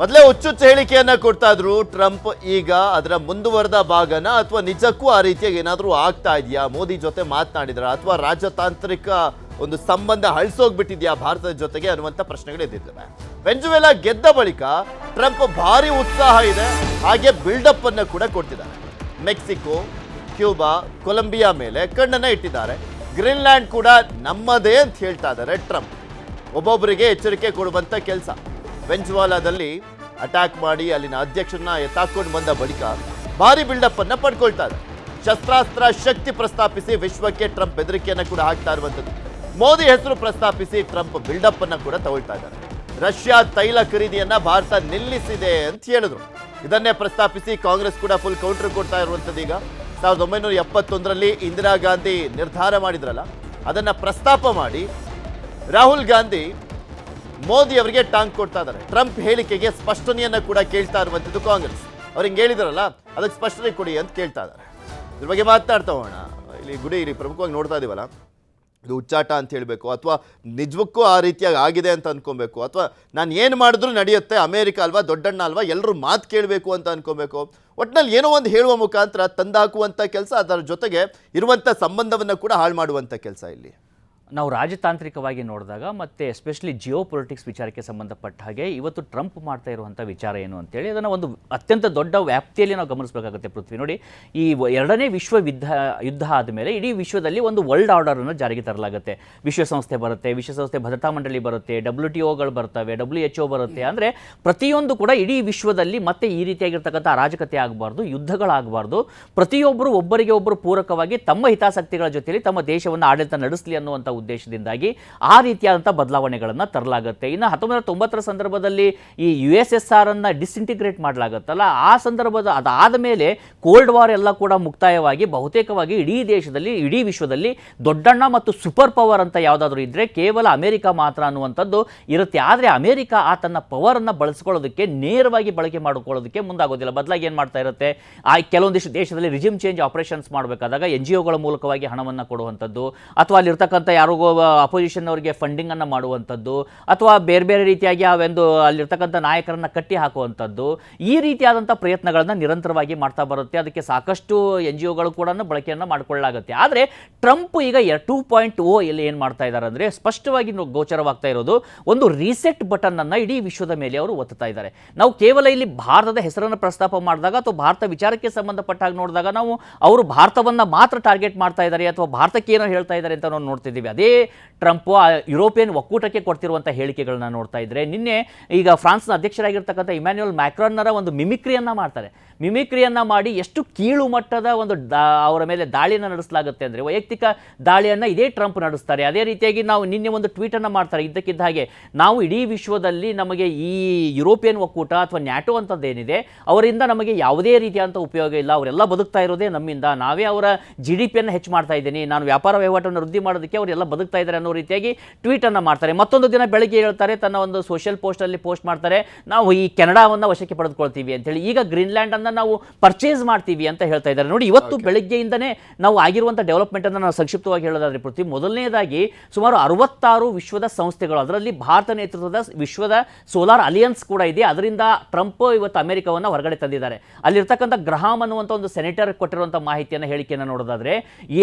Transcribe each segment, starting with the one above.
ಮೊದಲೇ ಹುಚ್ಚುಚ್ಚ ಹೇಳಿಕೆಯನ್ನ ಕೊಡ್ತಾ ಇದ್ರು ಟ್ರಂಪ್. ಈಗ ಅದರ ಮುಂದುವರೆದ ಭಾಗನ ಅಥವಾ ನಿಜಕ್ಕೂ ಆ ರೀತಿಯಾಗಿ ಏನಾದರೂ ಆಗ್ತಾ ಇದೆಯಾ? ಮೋದಿ ಜೊತೆ ಮಾತನಾಡಿದ್ರ ಅಥವಾ ರಾಜತಾಂತ್ರಿಕ ಒಂದು ಸಂಬಂಧ ಹಳಿಸೋಗ್ಬಿಟ್ಟಿದ್ಯಾ ಭಾರತದ ಜೊತೆಗೆ ಅನ್ನುವಂಥ ಪ್ರಶ್ನೆಗಳು ಎದ್ದಿದ್ದಾವೆ. ವೆನೆಜುವೆಲಾ ಗೆದ್ದ ಬಳಿಕ ಟ್ರಂಪ್ ಭಾರಿ ಉತ್ಸಾಹ ಇದೆ, ಹಾಗೆ ಬಿಲ್ಡಪ್ ಅನ್ನು ಕೂಡ ಕೊಡ್ತಿದ್ದಾರೆ. ಮೆಕ್ಸಿಕೋ, ಕ್ಯೂಬಾ, ಕೊಲಂಬಿಯಾ ಮೇಲೆ ಕಣ್ಣನ್ನ ಇಟ್ಟಿದ್ದಾರೆ. ಗ್ರೀನ್ಲ್ಯಾಂಡ್ ಕೂಡ ನಮ್ಮದೇ ಅಂತ ಹೇಳ್ತಾ ಇದ್ದಾರೆ ಟ್ರಂಪ್. ಒಬ್ಬೊಬ್ಬರಿಗೆ ಎಚ್ಚರಿಕೆ ಕೊಡುವಂಥ ಕೆಲಸ. ವೆನೆಜುವೆಲಾದಲ್ಲಿ ಅಟ್ಯಾಕ್ ಮಾಡಿ ಅಲ್ಲಿನ ಅಧ್ಯಕ್ಷರನ್ನ ಎತ್ತಾಕೊಂಡು ಬಂದ ಬಳಿಕ ಭಾರಿ ಬಿಲ್ಡಪ್ ಅನ್ನ ಪಡ್ಕೊಳ್ತಾರೆ. ಶಸ್ತ್ರಾಸ್ತ್ರ ಶಕ್ತಿ ಪ್ರಸ್ತಾಪಿಸಿ ವಿಶ್ವಕ್ಕೆ ಟ್ರಂಪ್ ಬೆದರಿಕೆಯನ್ನು ಕೂಡ ಹಾಕ್ತಾ ಇರುವಂಥದ್ದು. ಮೋದಿ ಹೆಸರು ಪ್ರಸ್ತಾಪಿಸಿ ಟ್ರಂಪ್ ಬಿಲ್ಡಪ್ ಅನ್ನ ಕೂಡ ತಗೊಳ್ತಾ ಇದ್ದಾರೆ. ರಷ್ಯಾ ತೈಲ ಖರೀದಿಯನ್ನ ಭಾರತ ನಿಲ್ಲಿಸಿದೆ ಅಂತ ಹೇಳಿದ್ರು. ಇದನ್ನೇ ಪ್ರಸ್ತಾಪಿಸಿ ಕಾಂಗ್ರೆಸ್ ಕೂಡ ಫುಲ್ ಕೌಂಟರ್ ಕೊಡ್ತಾ ಇರುವಂಥದ್ದು. ಈಗ 1971ರಲ್ಲಿ ಇಂದಿರಾ ಗಾಂಧಿ ನಿರ್ಧಾರ ಮಾಡಿದ್ರಲ್ಲ, ಅದನ್ನ ಪ್ರಸ್ತಾಪ ಮಾಡಿ ರಾಹುಲ್ ಗಾಂಧಿ ಮೋದಿ ಅವರಿಗೆ ಟಾಂಗ್ ಕೊಡ್ತಾ ಇದ್ದಾರೆ. ಟ್ರಂಪ್ ಹೇಳಿಕೆಗೆ ಸ್ಪಷ್ಟನೆಯನ್ನ ಕೂಡ ಕೇಳ್ತಾ ಇರುವಂಥದ್ದು ಕಾಂಗ್ರೆಸ್. ಅವ್ರು ಹಿಂಗೆ ಹೇಳಿದ್ರಲ್ಲ, ಅದಕ್ಕೆ ಸ್ಪಷ್ಟನೆ ಕೊಡಿ ಅಂತ ಕೇಳ್ತಾ ಇದ್ದಾರೆ. ಇದ್ರ ಬಗ್ಗೆ ಮಾತನಾಡ್ತಾ ಹೋಗೋಣ. ಇಲ್ಲಿ ಪ್ರಮುಖವಾಗಿ ನೋಡ್ತಾ ಇದೀವಲ್ಲ, ಇದು ಹುಚ್ಚಾಟ ಅಂತ ಹೇಳಬೇಕು ಅಥವಾ ನಿಜಕ್ಕೂ ಆ ರೀತಿಯಾಗಿ ಆಗಿದೆ ಅಂತ ಅನ್ಕೊಬೇಕು, ಅಥವಾ ನಾನು ಏನು ಮಾಡಿದ್ರು ನಡೆಯುತ್ತೆ, ಅಮೇರಿಕ ಅಲ್ವಾ, ದೊಡ್ಡಣ್ಣ ಅಲ್ವಾ, ಎಲ್ಲರೂ ಮಾತು ಕೇಳಬೇಕು ಅಂತ ಅನ್ಕೊಬೇಕು. ಒಟ್ಟಿನಲ್ಲಿ ಏನೋ ಒಂದು ಹೇಳುವ ಮುಖಾಂತರ ತಂದಾಕುವಂಥ ಕೆಲಸ, ಅದರ ಜೊತೆಗೆ ಇರುವಂಥ ಸಂಬಂಧವನ್ನು ಕೂಡ ಹಾಳು ಮಾಡುವಂಥ ಕೆಲಸ. ಇಲ್ಲಿ ನಾವು ರಾಜತಾಂತ್ರಿಕವಾಗಿ ನೋಡಿದಾಗ ಮತ್ತು ಎಸ್ಪೆಷಲಿ ಜಿಯೋ ಪೊಲಿಟಿಕ್ಸ್ ವಿಚಾರಕ್ಕೆ ಸಂಬಂಧಪಟ್ಟ ಹಾಗೆ ಇವತ್ತು ಟ್ರಂಪ್ ಮಾಡ್ತಾ ಇರುವಂಥ ವಿಚಾರ ಏನು ಅಂತೇಳಿ ಅದನ್ನು ಒಂದು ಅತ್ಯಂತ ದೊಡ್ಡ ವ್ಯಾಪ್ತಿಯಲ್ಲಿ ನಾವು ಗಮನಿಸಬೇಕಾಗುತ್ತೆ. ಪೃಥ್ವಿ ನೋಡಿ, ಈ ಎರಡನೇ ಯುದ್ಧ ಆದಮೇಲೆ ಇಡೀ ವಿಶ್ವದಲ್ಲಿ ಒಂದು ವರ್ಲ್ಡ್ ಆರ್ಡರನ್ನು ಜಾರಿಗೆ ತರಲಾಗುತ್ತೆ. ವಿಶ್ವಸಂಸ್ಥೆ ಬರುತ್ತೆ, ವಿಶ್ವಸಂಸ್ಥೆ ಭದ್ರತಾ ಮಂಡಳಿ ಬರುತ್ತೆ, WTOಗಳು ಬರ್ತವೆ, WHO ಬರುತ್ತೆ. ಅಂದರೆ ಪ್ರತಿಯೊಂದು ಕೂಡ ಇಡೀ ವಿಶ್ವದಲ್ಲಿ ಮತ್ತೆ ಈ ರೀತಿಯಾಗಿರ್ತಕ್ಕಂಥ ಅರಾಜಕತೆ ಆಗಬಾರ್ದು, ಯುದ್ಧಗಳಾಗಬಾರ್ದು. ಪ್ರತಿಯೊಬ್ಬರು ಒಬ್ಬರಿಗೆ ಒಬ್ಬರು ಪೂರಕವಾಗಿ ತಮ್ಮ ಹಿತಾಸಕ್ತಿಗಳ ಜೊತೆಯಲ್ಲಿ ತಮ್ಮ ದೇಶವನ್ನು ಆಡಳಿತ ನಡೆಸಲಿ ಅನ್ನುವಂಥ ಉದ್ದೇಶದಿಂದಾಗಿ ಆ ರೀತಿಯಾದಂಥ ಬದಲಾವಣೆಗಳನ್ನು ತರಲಾಗುತ್ತೆ. ಇನ್ನು 1990ರ ಸಂದರ್ಭದಲ್ಲಿ ಈ USSR ಅನ್ನು ಡಿಸ್ಇಂಟಿಗ್ರೇಟ್ ಮಾಡಲಾಗುತ್ತಲ್ಲ, ಆ ಸಂದರ್ಭದ ಅದಾದ ಮೇಲೆ ಕೋಲ್ಡ್ ವಾರ್ ಎಲ್ಲ ಕೂಡ ಮುಕ್ತಾಯವಾಗಿ ಬಹುತೇಕವಾಗಿ ಇಡೀ ದೇಶದಲ್ಲಿ, ಇಡೀ ವಿಶ್ವದಲ್ಲಿ ದೊಡ್ಡಣ್ಣ ಮತ್ತು ಸೂಪರ್ ಪವರ್ ಅಂತ ಯಾವುದಾದ್ರೂ ಇದ್ದರೆ ಕೇವಲ ಅಮೆರಿಕ ಮಾತ್ರ ಅನ್ನುವಂಥದ್ದು ಇರುತ್ತೆ. ಆದರೆ ಅಮೆರಿಕ ಆ ತನ್ನ ಪವರನ್ನು ಬಳಸ್ಕೊಳ್ಳೋದಕ್ಕೆ, ನೇರವಾಗಿ ಬಳಕೆ ಮಾಡಿಕೊಳ್ಳೋದಕ್ಕೆ ಮುಂದಾಗೋದಿಲ್ಲ. ಬದಲಾಗಿ ಏನು ಮಾಡ್ತಾ ಇರುತ್ತೆ, ಕೆಲವೊಂದಿಷ್ಟು ದೇಶದಲ್ಲಿ ರಿಜಿಮ್ ಚೇಂಜ್ ಆಪರೇಷನ್ಸ್ ಮಾಡಬೇಕಾದಾಗ NGOಗಳ ಮೂಲಕವಾಗಿ ಹಣವನ್ನು ಕೊಡುವಂಥದ್ದು, ಅಥವಾ ಅಲ್ಲಿರ್ತಕ್ಕಂಥ ಯಾರಿಗೋ ಅಪೋಸಿಷನ್ ಅವರಿಗೆ ಫಂಡಿಂಗ್ ಅನ್ನು ಮಾಡುವಂಥದ್ದು, ಅಥವಾ ಬೇರೆ ಬೇರೆ ರೀತಿಯಾಗಿ ಅವೆಂದು ಅಲ್ಲಿರ್ತಕ್ಕಂಥ ನಾಯಕರನ್ನ ಕಟ್ಟಿ ಹಾಕುವಂಥದ್ದು, ಈ ರೀತಿಯಾದಂಥ ಪ್ರಯತ್ನಗಳನ್ನು ನಿರಂತರವಾಗಿ ಮಾಡ್ತಾ ಬರುತ್ತೆ. ಅದಕ್ಕೆ ಸಾಕಷ್ಟು NGOಗಳು ಕೂಡ ಬಳಕೆಯನ್ನು ಮಾಡಿಕೊಳ್ಳಲಾಗುತ್ತೆ. ಆದರೆ ಟ್ರಂಪ್ ಈಗ 2.0 ಇಲ್ಲಿ ಏನು ಮಾಡ್ತಾ ಇದ್ದಾರೆ ಅಂದರೆ, ಸ್ಪಷ್ಟವಾಗಿ ಗೋಚರವಾಗ್ತಾ ಇರೋದು ಒಂದು ರೀಸೆಟ್ ಬಟನ್ ಅನ್ನು ಇಡೀ ವಿಶ್ವದ ಮೇಲೆ ಅವರು ಒತ್ತುತ್ತಾ ಇದ್ದಾರೆ. ನಾವು ಕೇವಲ ಇಲ್ಲಿ ಭಾರತದ ಹೆಸರನ್ನು ಪ್ರಸ್ತಾಪ ಮಾಡಿದಾಗ ಅಥವಾ ಭಾರತ ವಿಚಾರಕ್ಕೆ ಸಂಬಂಧಪಟ್ಟಾಗ ನೋಡಿದಾಗ ನಾವು ಅವರು ಭಾರತವನ್ನು ಮಾತ್ರ ಟಾರ್ಗೆಟ್ ಮಾಡ್ತಾ ಇದ್ದಾರೆ ಅಥವಾ ಭಾರತಕ್ಕೆ ಏನೋ ಹೇಳ್ತಾ ಇದ್ದಾರೆ ಅಂತ ನಾವು ನೋಡ್ತಿದ್ದೀವಿ. ಅದೇ ಟ್ರಂಪ್ ಯುರೋಪಿಯನ್ ಒಕ್ಕೂಟಕ್ಕೆ ಕೊಡ್ತಿರುವಂಥ ಹೇಳಿಕೆಗಳನ್ನ ನೋಡ್ತಾ ಇದ್ರೆ, ನಿನ್ನೆ ಈಗ ಫ್ರಾನ್ಸ್ನ ಅಧ್ಯಕ್ಷರಾಗಿರ್ತಕ್ಕಂಥ ಇಮ್ಯಾನ್ಯುಯಲ್ ಮ್ಯಾಕ್ರಾನ್ನರ ಒಂದು ಮಿಮಿಕ್ರಿಯನ್ನು ಮಾಡ್ತಾರೆ. ಮಿಮಿಕ್ರಿಯನ್ನು ಮಾಡಿ ಎಷ್ಟು ಕೀಳು ಮಟ್ಟದ ಒಂದು ಅವರ ಮೇಲೆ ದಾಳಿಯನ್ನು ನಡೆಸಲಾಗುತ್ತೆ ಅಂದರೆ, ವೈಯಕ್ತಿಕ ದಾಳಿಯನ್ನು ಇದೇ ಟ್ರಂಪ್ ನಡೆಸ್ತಾರೆ. ಅದೇ ರೀತಿಯಾಗಿ ನಾವು ನಿನ್ನೆ ಒಂದು ಟ್ವೀಟನ್ನು ಮಾಡ್ತಾರೆ, ಇದ್ದಕ್ಕಿದ್ದ ಹಾಗೆ ನಾವು ಇಡೀ ವಿಶ್ವದಲ್ಲಿ ನಮಗೆ ಈ ಯುರೋಪಿಯನ್ ಒಕ್ಕೂಟ ಅಥವಾ ನ್ಯಾಟೋ ಅಂತದ್ದೇನಿದೆ ಅವರಿಂದ ನಮಗೆ ಯಾವುದೇ ರೀತಿಯಾದಂಥ ಉಪಯೋಗ ಇಲ್ಲ, ಅವರೆಲ್ಲ ಬದುಕ್ತಾ ಇರೋದೇ ನಮ್ಮಿಂದ, ನಾವೇ ಅವರ GDPಯನ್ನು ಹೆಚ್ಚು ಮಾಡ್ತಾ ಇದ್ದೀನಿ, ನಾನು ವ್ಯಾಪಾರ ವಹಿವಾಟನ್ನು ವೃದ್ಧಿ ಮಾಡೋದಕ್ಕೆ ಅವರೆಲ್ಲ ಬದುಕ್ತಾ ಇದ್ದಾರೆ ಅನ್ನೋ ರೀತಿಯಾಗಿ ಟ್ವೀಟನ್ನು ಮಾಡ್ತಾರೆ. ಮತ್ತೊಂದು ದಿನ ಬೆಳಗ್ಗೆ ಹೇಳ್ತಾರೆ, ತನ್ನ ಒಂದು ಸೋಷಿಯಲ್ ಪೋಸ್ಟಲ್ಲಿ ಪೋಸ್ಟ್ ಮಾಡ್ತಾರೆ, ನಾವು ಈ ಕೆನಡಾವನ್ನು ವಶಕ್ಕೆ ಪಡೆದುಕೊಳ್ತೀವಿ ಅಂತೇಳಿ, ಈಗ ಗ್ರೀನ್ಲ್ಯಾಂಡನ್ನು ನಾವು ಪರ್ಚೇಸ್ ಮಾಡ್ತೀವಿ ಅಂತ ಹೇಳ್ತಾ ಇದ್ದಾರೆ. ನೋಡಿ, ಇವತ್ತು ಬೆಳಗ್ಗೆಯಿಂದನೇ ನಾವು ಆಗಿರುವಂಥ ಡೆವಲಪ್ಮೆಂಟನ್ನು ನಾವು ಸಂಕ್ಷಿಪ್ತವಾಗಿ ಹೇಳೋದಾದ್ರೆ ಪೃಥ್ವಿ, ಮೊದಲನೇದಾಗಿ ಸುಮಾರು 66 ವಿಶ್ವದ ಸಂಸ್ಥೆಗಳು, ಅದರಲ್ಲಿ ಭಾರತ ನೇತೃತ್ವದ ವಿಶ್ವದ ಸೋಲಾರ್ ಅಲಿಯನ್ಸ್ ಕೂಡ ಇದೆ. ಅದರಿಂದ ಟ್ರಂಪ್ ಇವತ್ತು ಅಮೆರಿಕವನ್ನು ಹೊರಗಡೆ ತಂದಿದ್ದಾರೆ. ಅಲ್ಲಿರ್ತಕ್ಕಂಥ ಗ್ರಹಾಮ್ ಅನ್ನುವಂಥ ಒಂದು ಸೆನೆಟರ್ ಕೊಟ್ಟಿರುವಂಥ ಮಾಹಿತಿಯನ್ನು, ಹೇಳಿಕೆಯನ್ನು ನೋಡೋದಾದ್ರೆ,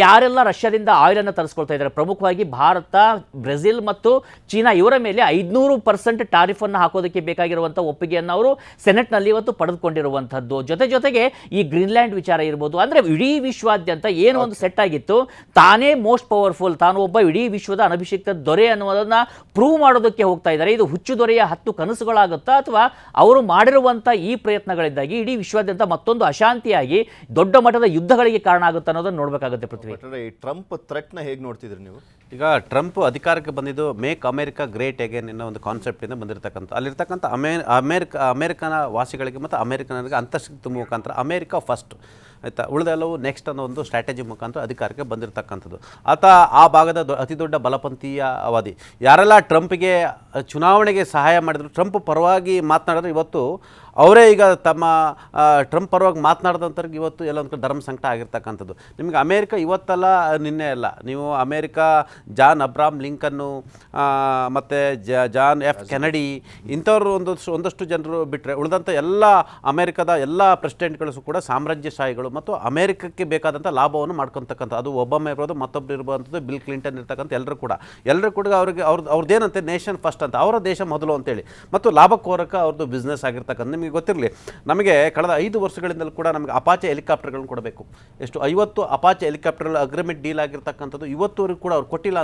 ಯಾರೆಲ್ಲ ರಷ್ಯಾದಿಂದ ಆಯಿಲ್ ಅನ್ನು ತರಿಸ್ಕೊಳ್ತಾ ಇದ್ದಾರೆ, ಪ್ರಮುಖವಾಗಿ ಭಾರತ, ಬ್ರೆಜಿಲ್ ಮತ್ತು ಚೀನಾ, ಇವರ ಮೇಲೆ 500% ಟಾರಿಫ್ ಅನ್ನು ಹಾಕೋದಕ್ಕೆ ಬೇಕಾಗಿರುವಂಥ ಒಪ್ಪಿಗೆಯನ್ನು ಅವರು ಸೆನೆಟ್ನಲ್ಲಿ ಇವತ್ತು ಪಡೆದುಕೊಂಡಿರುವಂಥದ್ದು. ಜೊತೆಗೆ ಈ ಗ್ರೀನ್ಲ್ಯಾಂಡ್ ವಿಚಾರ ಇರ್ಬೋದು, ಅಂದರೆ ಇಡೀ ವಿಶ್ವಾದ್ಯಂತ ಏನು ಒಂದು ಸೆಟ್ ಆಗಿತ್ತು, ತಾನೇ ಮೋಸ್ಟ್ ಪವರ್ಫುಲ್, ತಾನು ಒಬ್ಬ ಇಡೀ ವಿಶ್ವದ ಅನಭಿಷಿಕ್ತ ದೊರೆ ಅನ್ನೋದನ್ನ ಪ್ರೂವ್ ಮಾಡೋದಕ್ಕೆ ಹೋಗ್ತಾ ಇದ್ದಾರೆ. ಇದು ಹುಚ್ಚು ದೊರೆಯ 10 ಕನಸುಗಳಾಗುತ್ತಾ, ಅಥವಾ ಅವರು ಮಾಡಿರುವಂಥ ಈ ಪ್ರಯತ್ನಗಳಿಂದಾಗಿ ಇಡೀ ವಿಶ್ವಾದ್ಯಂತ ಮತ್ತೊಂದು ಅಶಾಂತಿಯಾಗಿ ದೊಡ್ಡ ಮಟ್ಟದ ಯುದ್ಧಗಳಿಗೆ ಕಾರಣ ಆಗುತ್ತೆ ಅನ್ನೋದನ್ನು ನೋಡಬೇಕಾಗುತ್ತೆ ಪೃಥ್ವಿ. ಟ್ರಂಪ್ ಥ್ರೆಟ್ನ ಹೇಗೆ ನೋಡ್ತಿದ್ರಿ ನೀವು? ಈಗ ಟ್ರಂಪ್ ಅಧಿಕಾರಕ್ಕೆ ಬಂದಿದ್ದು ಮೇಕ್ ಅಮೇರಿಕಾ ಗ್ರೇಟ್ ಅಗೇನ್ ಅನ್ನೋ ಒಂದು ಕಾನ್ಸೆಪ್ಟಿಂದ ಬಂದಿರತಕ್ಕಂಥ, ಅಲ್ಲಿರ್ತಕ್ಕಂಥ ಅಮೇರಿಕನ ವಾಸಿಗಳಿಗೆ ಮತ್ತು ಅಮೇರಿಕನರಿಗೆ ಅಂತಃಶಕ್ತಿ ತುಂಬುವ ಮುಖಾಂತರ ಅಮೇರಿಕಾ ಫಸ್ಟ್, ಆಯಿತಾ, ಉಳಿದೆಲ್ಲವೂ ನೆಕ್ಸ್ಟ್ ಅನ್ನೋ ಒಂದು ಸ್ಟ್ರಾಟಜಿ ಮುಖಾಂತರ ಅಧಿಕಾರಕ್ಕೆ ಬಂದಿರತಕ್ಕಂಥದ್ದು. ಆತ ಆ ಭಾಗದ ಅತಿ ದೊಡ್ಡ ಬಲಪಂಥೀಯವಾದಿ. ಯಾರೆಲ್ಲ ಟ್ರಂಪ್ಗೆ ಚುನಾವಣೆಗೆ ಸಹಾಯ ಮಾಡಿದ್ರು, ಟ್ರಂಪ್ ಪರವಾಗಿ ಮಾತನಾಡಿದ್ರು, ಇವತ್ತು ಅವರೇ ಈಗ ತಮ್ಮ ಟ್ರಂಪ್ ಪರವಾಗಿ ಮಾತನಾಡಿದಂಥವ್ರಿಗೆ ಇವತ್ತು ಎಲ್ಲ ಒಂದು ಧರ್ಮ ಸಂಕಟ ಆಗಿರ್ತಕ್ಕಂಥದ್ದು. ನಿಮಗೆ ಅಮೇರಿಕ ಇವತ್ತಲ್ಲ ನಿನ್ನೆ ಅಲ್ಲ, ನೀವು ಅಮೇರಿಕ ಜಾನ್ ಅಬ್ರಾಮ್ ಲಿಂಕನ್ನು ಮತ್ತು ಜಾನ್ ಎಫ್ ಕೆನಡಿ ಇಂಥವ್ರು ಒಂದಷ್ಟು ಜನರು ಬಿಟ್ಟರೆ ಉಳಿದಂಥ ಎಲ್ಲ ಅಮೇರಿಕದ ಎಲ್ಲ ಪ್ರೆಸಿಡೆಂಟ್ಗಳು ಕೂಡ ಸಾಮ್ರಾಜ್ಯಶಾಹಿಗಳು ಮತ್ತು ಅಮೇರಿಕಕ್ಕೆ ಬೇಕಾದಂಥ ಲಾಭವನ್ನು ಮಾಡ್ಕೊತಕ್ಕಂಥ, ಅದು ಒಬ್ಬೊಮ್ಮೆ ಇರ್ಬೋದು, ಮತ್ತೊಬ್ಬರು ಇರ್ಬೋದಂಥದ್ದು, ಬಿಲ್ ಕ್ಲಿಂಟನ್ ಇರ್ತಕ್ಕಂಥ ಎಲ್ಲರೂ ಕೂಡ ಅವ್ರಿಗೆ ಅವ್ರದ್ದೇನಂತೆ ನೇಷನ್ ಫಸ್ಟ್ ಅಂತ, ಅವರ ದೇಶ ಮೊದಲು ಅಂತೇಳಿ, ಮತ್ತು ಲಾಭಕೋರಕ ಅವ್ರದ್ದು ಬಿಸ್ನೆಸ್ ಆಗಿರ್ತಕ್ಕಂಥ. ನಿಮಗೆ ಗೊತ್ತಿರಲಿ, ನಮಗೆ ಕಳೆದ 5 ವರ್ಷಗಳಿಂದಲೂ ಕೂಡ ನಮಗೆ ಅಪಾಚೆ ಹೆಲಿಕಾಪ್ಟರ್ಗಳನ್ನು ಕೊಡಬೇಕು. ಎಷ್ಟು 50 ಅಪಾಚೆ ಹೆಲಿಕಾಪ್ಟರ್ ಅಗ್ರಿಮೆಂಟ್ ಡೀಲ್ ಆಗಿರ್ತಕ್ಕಂಥದ್ದು ಇವತ್ತುವರೆಗೂ ಕೂಡ ಅವ್ರು ಕೊಟ್ಟಿಲ್ಲ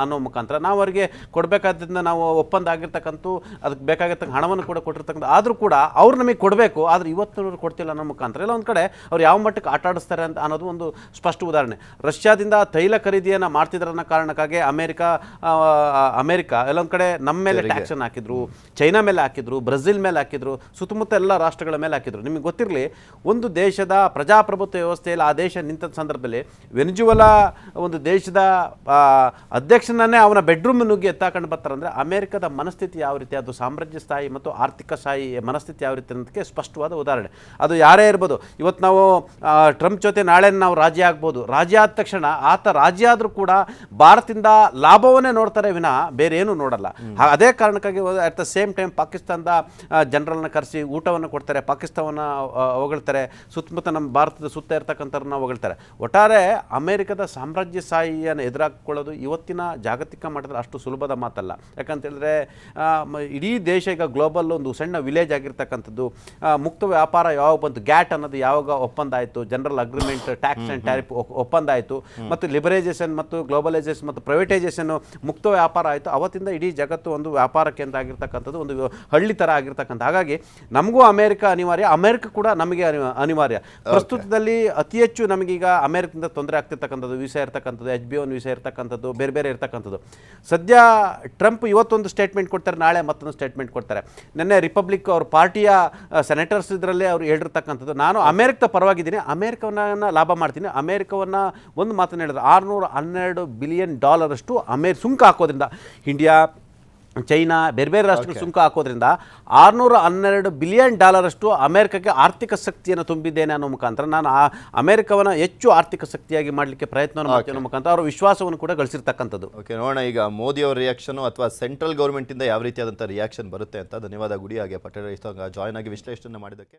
ಅನ್ನೋ ಮುಖಾಂತರ ನಾವು ಅವರಿಗೆ ಕೊಡಬೇಕಾದ್ರಿಂದ ನಾವು ಒಪ್ಪಂದ ಆಗಿರ್ತಕ್ಕಂಥ ಅದಕ್ಕೆ ಬೇಕಾಗಿರ್ತಕ್ಕ ಹಣವನ್ನು ಕೂಡ ಕೊಟ್ಟಿರ್ತಕ್ಕಂಥ, ಆದರೂ ಕೂಡ ಅವ್ರು ನಮಗೆ ಕೊಡಬೇಕು, ಆದರೆ ಇವತ್ತು ಕೊಡ್ತಿಲ್ಲ ಅನ್ನೋ ಮುಖಾಂತರ ಎಲ್ಲ ಒಂದು ಕಡೆ ಅವ್ರು ಯಾವ ಮಟ್ಟಕ್ಕೆ ಆಟ ಆಡಿಸ್ತಾರೆ ಅಂತ ಅನ್ನೋದು ಒಂದು ಸ್ಪಷ್ಟ ಉದಾಹರಣೆ. ರಷ್ಯಾದಿಂದ ತೈಲ ಖರೀದಿಯನ್ನು ಮಾಡ್ತಿದ್ರ ಅನ್ನೋ ಕಾರಣಕ್ಕಾಗಿ ಅಮೇರಿಕ ಎಲ್ಲೊಂದು ಕಡೆ ನಮ್ಮ ಮೇಲೆ ಟ್ಯಾಕ್ಸನ್ನು ಹಾಕಿದ್ರು, ಚೈನಾ ಮೇಲೆ ಹಾಕಿದ್ರು, ಬ್ರೆಜಿಲ್ ಮೇಲೆ ಹಾಕಿದ್ರು, ಸುತ್ತಮುತ್ತ ಎಲ್ಲ ರಾಷ್ಟ್ರಗಳ ಮೇಲೆ ಹಾಕಿದ್ರು. ನಿಮಗೆ ಗೊತ್ತಿರಲಿ, ಒಂದು ದೇಶದ ಪ್ರಜಾಪ್ರಭುತ್ವ ವ್ಯವಸ್ಥೆಯಲ್ಲಿ ಆ ದೇಶ ನಿಂತ ಸಂದರ್ಭದಲ್ಲಿ ವೆನಿಜುವೆಲಾ ಒಂದು ದೇಶದ ಅಧ್ಯಕ್ಷನನ್ನೇ ಅವನ ಬೆಡ್ರೂಮ್ ನುಗ್ಗಿ ಎತ್ತಾಕೊಂಡು ಬರ್ತಾರಂದರೆ ಅಮೇರಿಕದ ಮನಸ್ಥಿತಿ ಯಾವ ರೀತಿ, ಅದು ಸಾಮ್ರಾಜ್ಯಶಾಹಿ ಮತ್ತು ಆರ್ಥಿಕಶಾಹಿ ಮನಸ್ಥಿತಿ ಯಾವ ರೀತಿ ಅನ್ನೋದಕ್ಕೆ ಸ್ಪಷ್ಟವಾದ ಉದಾಹರಣೆ. ಅದು ಯಾರೇ ಇರ್ಬೋದು. ಇವತ್ತು ನಾವು ಟ್ರಂಪ್ ಜೊತೆ ನಾಳೆ ನಾವು ರಾಜಿ ಆಗ್ಬೋದು, ರಾಜಿ ಆದ ತಕ್ಷಣ ಆತ ರಾಜಿ ಆದರೂ ಕೂಡ ಭಾರತದಿಂದ ಲಾಭವನ್ನೇ ನೋಡ್ತಾರೆ ವಿನಃ ಬೇರೆ ಏನೂ ನೋಡಲ್ಲ. ಅದೇ ಕಾರಣಕ್ಕಾಗಿ ಅಟ್ ದ ಸೇಮ್ ಟೈಮ್ ಪಾಕಿಸ್ತಾನದ ಜನರಲ್ನ ಕರೆಸಿ ಊಟವನ್ನು ಕೊಡ್ತಾರೆ, ಪಾಕಿಸ್ತಾನವನ್ನು ಹೊಗಳ್ತಾರೆ, ಸುತ್ತಮುತ್ತ ನಮ್ಮ ಭಾರತದ ಸುತ್ತ ಇರ್ತಕ್ಕಂಥವ್ರನ್ನ ಹೊಗಳ್ತಾರೆ. ಒಟ್ಟಾರೆ ಅಮೇರಿಕದ ಸಾಮ್ರಾಜ್ಯಶಾಹಿಯನ್ನು ಎದುರಾಕೊಳ್ಳೋದು ಇವತ್ತಿನ ಜಾಗತಿಕ ಮಟ್ಟದಲ್ಲಿ ಅಷ್ಟು ಸುಲಭದ ಮಾತಲ್ಲ. ಯಾಕಂತೇಳಿದ್ರೆ ಇಡೀ ದೇಶ ಈಗ ಗ್ಲೋಬಲ್ ಒಂದು ಸಣ್ಣ ವಿಲೇಜ್ ಆಗಿರ್ತಕ್ಕಂಥದ್ದು. ಮುಕ್ತ ವ್ಯಾಪಾರ ಯಾವಾಗ ಬಂತು, ಗ್ಯಾಟ್ ಅನ್ನೋದು ಯಾವಾಗ ಒಪ್ಪಂದ ಆಯಿತು, general agreement, tax and tariff ಒಪ್ಪಂದ ಆಯಿತು, ಮತ್ತು ಲಿಬರೈಸೇಷನ್ ಮತ್ತು ಗ್ಲೋಬಲೈಸೇಷನ್ ಮತ್ತು ಪ್ರೈವೇಟೈಸೇಷನ್ ಮುಕ್ತ ವ್ಯಾಪಾರ ಆಯಿತು, ಅವತ್ತಿಂದ ಇಡೀ ಜಗತ್ತು ಒಂದು ವ್ಯಾಪಾರ ಕೇಂದ್ರ ಆಗಿರ್ತಕ್ಕಂಥದ್ದು, ಒಂದು ಹಳ್ಳಿ ಥರ ಆಗಿರ್ತಕ್ಕಂಥ. ಹಾಗಾಗಿ ನಮಗೂ ಅಮೇರಿಕ ಅನಿವಾರ್ಯ, ಅಮೇರಿಕ ಕೂಡ ನಮಗೆ ಅನಿವಾರ್ಯ. ಪ್ರಸ್ತುತದಲ್ಲಿ ಅತಿ ಹೆಚ್ಚು ನಮಗೀಗ ಅಮೇರಿಕದಿಂದ ತೊಂದರೆ ಆಗ್ತಿರ್ತಕ್ಕಂಥದ್ದು ವೀಸಾ ಇರ್ತಕ್ಕಂಥದ್ದು, HB1 ವೀಸಾ ಇರ್ತಕ್ಕಂಥದ್ದು, ಬೇರೆ ಬೇರೆ ಇರ್ತಕ್ಕಂಥದ್ದು. ಸದ್ಯ ಟ್ರಂಪ್ ಇವತ್ತೊಂದು ಸ್ಟೇಟ್ಮೆಂಟ್ ಕೊಡ್ತಾರೆ, ನಾಳೆ ಮತ್ತೊಂದು ಸ್ಟೇಟ್ಮೆಂಟ್ ಕೊಡ್ತಾರೆ. ನಿನ್ನೆ ರಿಪಬ್ಲಿಕ್ ಅವ್ರ ಪಾರ್ಟಿಯ ಸೆನೆಟರ್ಸ್ ಇದರಲ್ಲೇ ಅವ್ರು ಹೇಳಿರ್ತಕ್ಕಂಥದ್ದು, ನಾನು ಅಮೇರಿಕದ ಪರವಾಗಿದ್ದೀನಿ, ಅಮೇರಿಕವನ್ನು ಲಾಭ ಮಾಡ್ತೀನಿ. ಅಮೇರಿಕವನ್ನು ಒಂದು ಮಾತನ್ನು ಹೇಳಿದ್ರು, $612 ಬಿಲಿಯನ್ ಸುಂಕ ಹಾಕೋದ್ರಿಂದ, ಇಂಡಿಯಾ, ಚೈನಾ, ಬೇರೆ ಬೇರೆ ರಾಷ್ಟ್ರಗಳು ಸುಂಕ ಹಾಕೋದ್ರಿಂದ $612 ಬಿಲಿಯನ್ ಅಮೇರಿಕಕ್ಕೆ ಆರ್ಥಿಕ ಶಕ್ತಿಯನ್ನು ತುಂಬಿದ್ದೇನೆ ಅನ್ನೋ ಮುಖಾಂತರ ನಾನು ಅಮೇರಿಕವನ್ನು ಹೆಚ್ಚು ಆರ್ಥಿಕ ಶಕ್ತಿಯಾಗಿ ಮಾಡಲಿಕ್ಕೆ ಪ್ರಯತ್ನವನ್ನು ಮಾಡ್ತೀನಿ ಅನ್ನೋ ಮುಖಾಂತರ ಅವರ ವಿಶ್ವಾಸವನ್ನು ಕೂಡ ಗಳಿಸಿರ್ತಕ್ಕಂಥದ್ದು. ಓಕೆ, ನೋಡೋಣ ಈಗ ಮೋದಿ ಅವರ ರಿಯಾಕ್ಷನು ಅಥವಾ ಸೆಂಟ್ರಲ್ ಗೌರ್ಮೆಂಟಿಂದ ಯಾವ ರೀತಿಯಾದಂಥ ರಿಯಾಕ್ಷನ್ ಬರುತ್ತೆ ಅಂತ. ಧನ್ಯವಾದ ಗುಡಿ. ಹಾಗೆ ಪಟೇಲ್ ಜಾಯ್ನ್ ಆಗಿ ವಿಶ್ಲೇಷಣೆ ಮಾಡಿದ್ದಕ್ಕೆ.